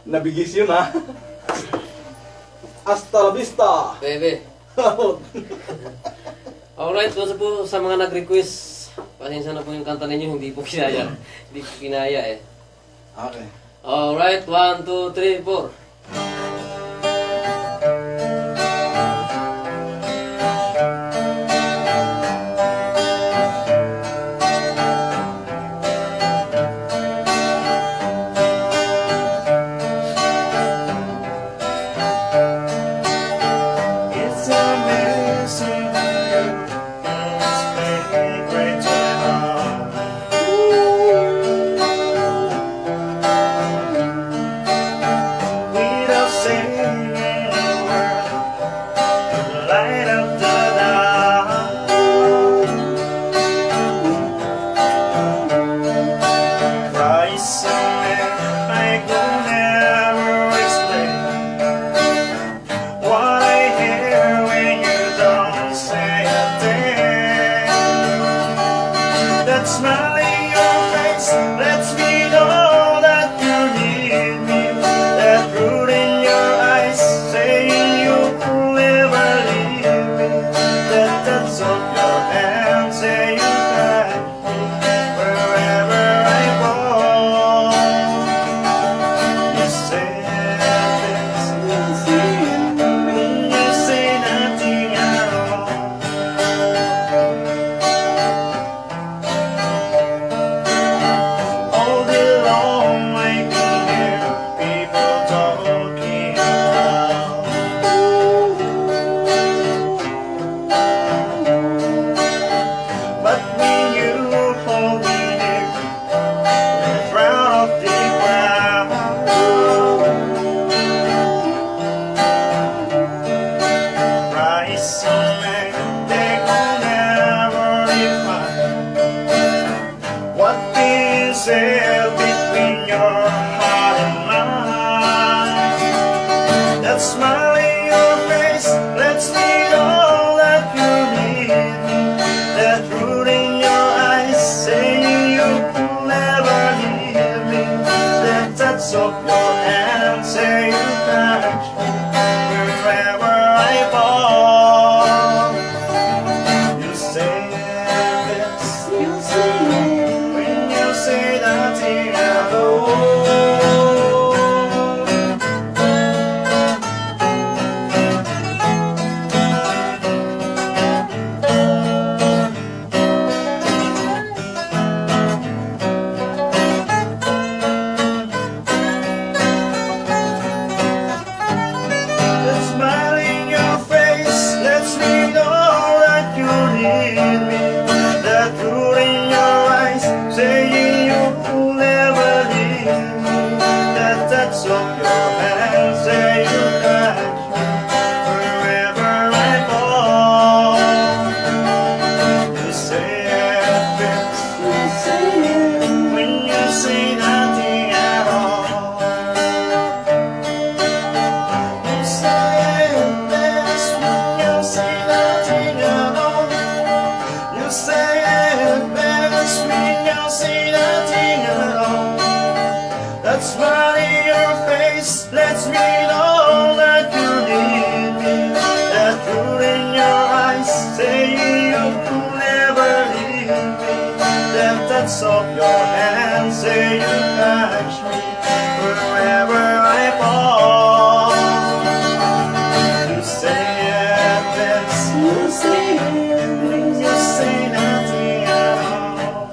Nabigis yun ha. Hasta la vista. Bebe. Alright, doon po sa mga nag-request. Pasensya na po yung kanta ninyo, hindi po kinaya. Hindi po kinaya eh. Okay. Alright, 1, 2, 3, 4. Of your hand, say you catch me wherever I fall. You say yes, you say when you say nothing at all.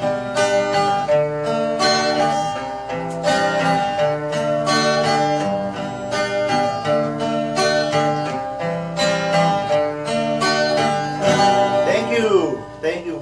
Thank you,